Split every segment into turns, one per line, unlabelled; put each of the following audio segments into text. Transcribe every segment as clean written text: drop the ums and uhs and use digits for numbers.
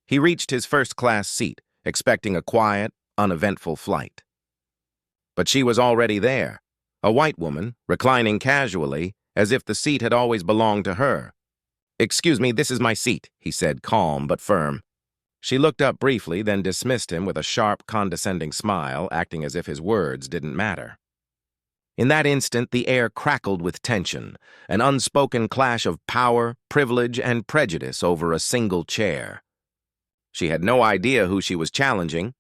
He reached his first-class seat, expecting a quiet, uneventful flight. But she was already there, a white woman, reclining casually, as if the seat had always belonged to her. "Excuse me, this is my seat," he said, calm but firm. She looked up briefly, then dismissed him with a sharp, condescending smile, acting as if his words didn't matter. In that instant, the air crackled with tension, an unspoken clash of power, privilege, and prejudice over a single chair. She had no idea who she was challenging,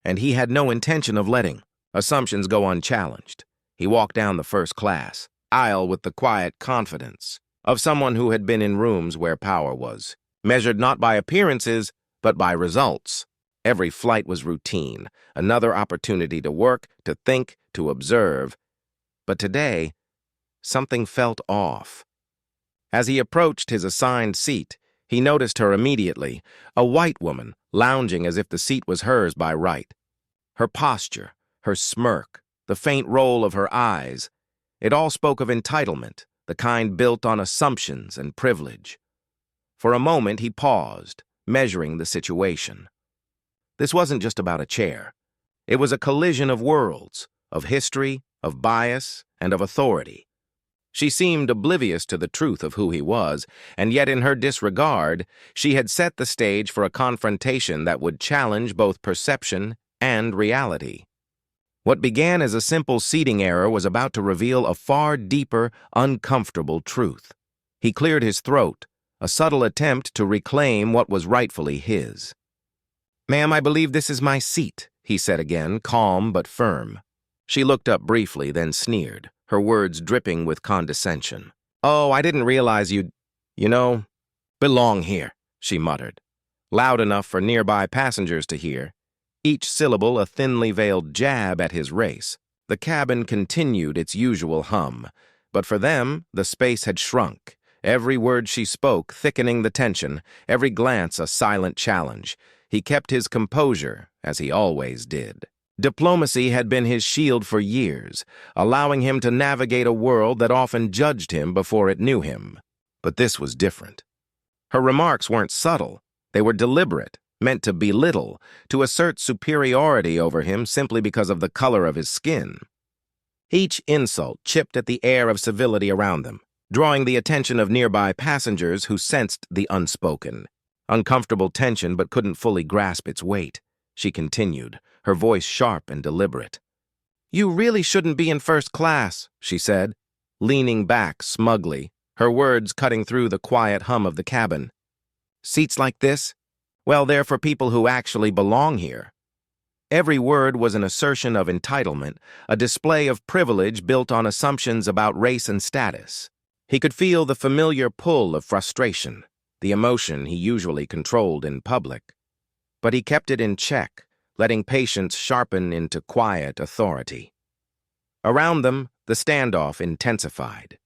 and he had no intention of letting assumptions go unchallenged. He walked down the first-class aisle with the quiet confidence of someone who had been in rooms where power was measured not by appearances, but by results. Every flight was routine, another opportunity to work, to think, to observe. But today, something felt off. As he approached his assigned seat, he noticed her immediately, a white woman lounging as if the seat was hers by right. Her posture, her smirk, the faint roll of her eyes, it all spoke of entitlement, the kind built on assumptions and privilege. For a moment he paused, measuring the situation. This wasn't just about a chair. It was a collision of worlds, of history, of bias, and of authority. She seemed oblivious to the truth of who he was, and yet in her disregard, she had set the stage for a confrontation that would challenge both perception and reality. What began as a simple seating error was about to reveal a far deeper, uncomfortable truth. He cleared his throat, a subtle attempt to reclaim what was rightfully his. "Ma'am, I believe this is my seat," he said again, calm but firm. She looked up briefly, then sneered, her words dripping with condescension. "Oh, I didn't realize you belong here," she muttered, loud enough for nearby passengers to hear, each syllable a thinly veiled jab at his race. The cabin continued its usual hum, but for them, the space had shrunk, every word she spoke thickening the tension, every glance a silent challenge. He kept his composure, as he always did. Diplomacy had been his shield for years, allowing him to navigate a world that often judged him before it knew him. But this was different. Her remarks weren't subtle. They were deliberate, meant to belittle, to assert superiority over him simply because of the color of his skin. Each insult chipped at the air of civility around them, drawing the attention of nearby passengers who sensed the unspoken. Uncomfortable tension but couldn't fully grasp its weight. She continued, her voice sharp and deliberate. "You really shouldn't be in first class," she said, leaning back smugly, her words cutting through the quiet hum of the cabin. "Seats like this? Well, they're for people who actually belong here." Every word was an assertion of entitlement, a display of privilege built on assumptions about race and status. He could feel the familiar pull of frustration, the emotion he usually controlled in public. But he kept it in check, letting patience sharpen into quiet authority. Around them, the standoff intensified.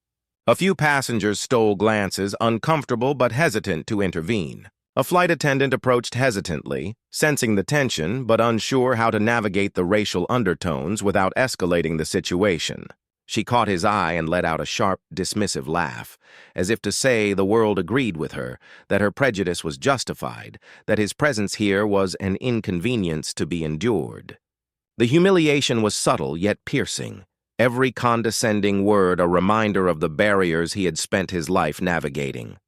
A few passengers stole glances, uncomfortable but hesitant to intervene. A flight attendant approached hesitantly, sensing the tension but unsure how to navigate the racial undertones without escalating the situation. She caught his eye and let out a sharp, dismissive laugh, as if to say the world agreed with her, that her prejudice was justified, that his presence here was an inconvenience to be endured. The humiliation was subtle yet piercing, every condescending word a reminder of the barriers he had spent his life navigating.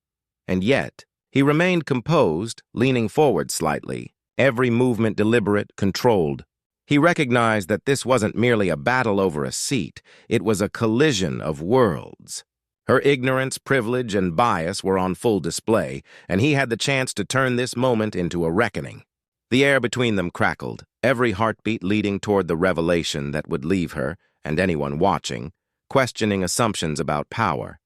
And yet, he remained composed, leaning forward slightly, every movement deliberate, controlled. He recognized that this wasn't merely a battle over a seat, it was a collision of worlds. Her ignorance, privilege, and bias were on full display, and he had the chance to turn this moment into a reckoning. The air between them crackled, every heartbeat leading toward the revelation that would leave her, and anyone watching, questioning assumptions about power.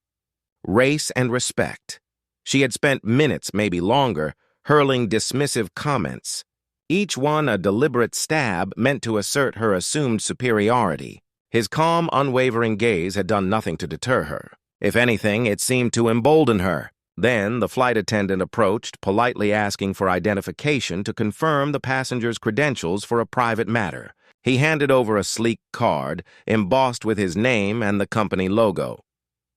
Race and respect. She had spent minutes, maybe longer, hurling dismissive comments, each one a deliberate stab meant to assert her assumed superiority. His calm, unwavering gaze had done nothing to deter her. If anything, it seemed to embolden her. Then the flight attendant approached, politely asking for identification to confirm the passenger's credentials for a private matter. He handed over a sleek card, embossed with his name and the company logo.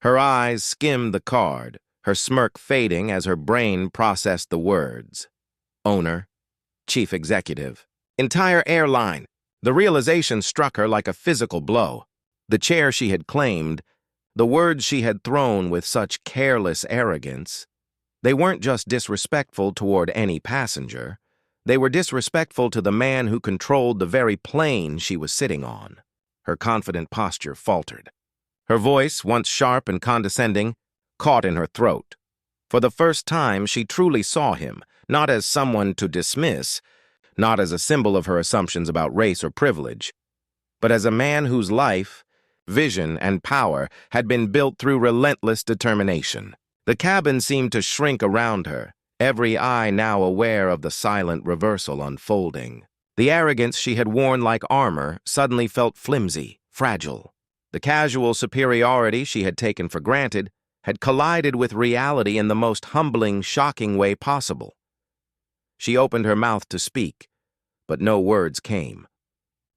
Her eyes skimmed the card, her smirk fading as her brain processed the words. owner, chief executive, entire airline. The realization struck her like a physical blow. The chair she had claimed, the words she had thrown with such careless arrogance, they weren't just disrespectful toward any passenger. They were disrespectful to the man who controlled the very plane she was sitting on. Her confident posture faltered. Her voice, once sharp and condescending, caught in her throat. For the first time, she truly saw him, not as someone to dismiss, not as a symbol of her assumptions about race or privilege, but as a man whose life, vision, and power had been built through relentless determination. The cabin seemed to shrink around her, every eye now aware of the silent reversal unfolding. The arrogance she had worn like armor suddenly felt flimsy, fragile. The casual superiority she had taken for granted had collided with reality in the most humbling, shocking way possible. She opened her mouth to speak, but no words came.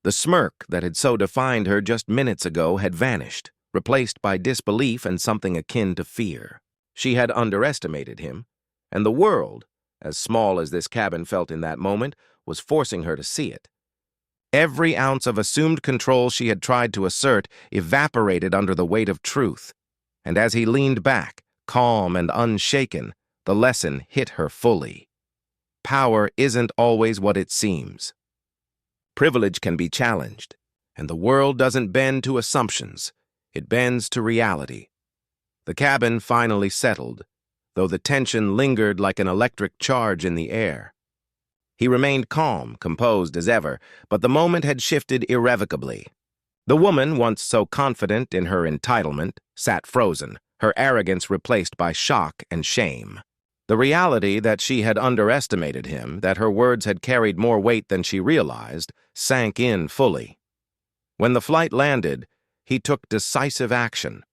The smirk that had so defined her just minutes ago had vanished, replaced by disbelief and something akin to fear. She had underestimated him, and the world, as small as this cabin felt in that moment, was forcing her to see it. Every ounce of assumed control she had tried to assert evaporated under the weight of truth, and as he leaned back, calm and unshaken, the lesson hit her fully. Power isn't always what it seems. Privilege can be challenged, and the world doesn't bend to assumptions, it bends to reality. The cabin finally settled, though the tension lingered like an electric charge in the air. He remained calm, composed as ever, but the moment had shifted irrevocably. The woman, once so confident in her entitlement, sat frozen, her arrogance replaced by shock and shame. The reality that she had underestimated him, that her words had carried more weight than she realized, sank in fully. When the flight landed, he took decisive action.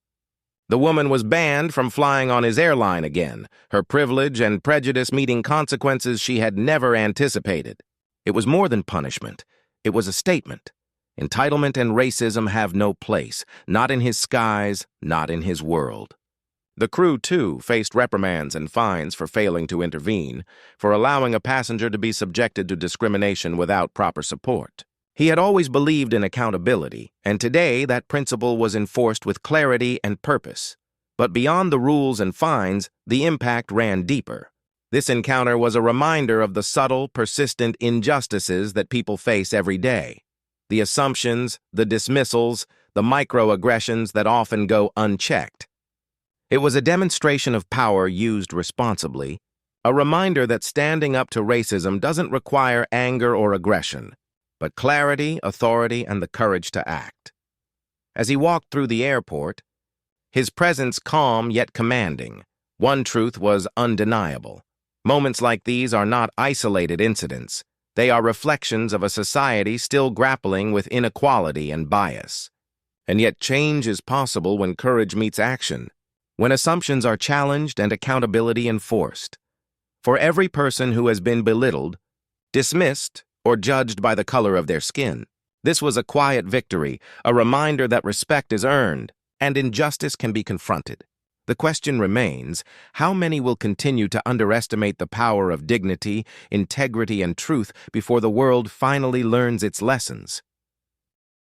The woman was banned from flying on his airline again, her privilege and prejudice meeting consequences she had never anticipated. It was more than punishment. It was a statement. Entitlement and racism have no place, not in his skies, not in his world. The crew, too, faced reprimands and fines for failing to intervene, for allowing a passenger to be subjected to discrimination without proper support. He had always believed in accountability, and today that principle was enforced with clarity and purpose. But beyond the rules and fines, the impact ran deeper. This encounter was a reminder of the subtle, persistent injustices that people face every day. The assumptions, the dismissals, the microaggressions that often go unchecked. It was a demonstration of power used responsibly, a reminder that standing up to racism doesn't require anger or aggression, but clarity, authority, and the courage to act. As he walked through the airport, his presence calm yet commanding, one truth was undeniable. Moments like these are not isolated incidents. They are reflections of a society still grappling with inequality and bias. And yet change is possible when courage meets action, when assumptions are challenged and accountability enforced. For every person who has been belittled, dismissed, or judged by the color of their skin, this was a quiet victory, a reminder that respect is earned and injustice can be confronted. The question remains, how many will continue to underestimate the power of dignity, integrity, and truth before the world finally learns its lessons?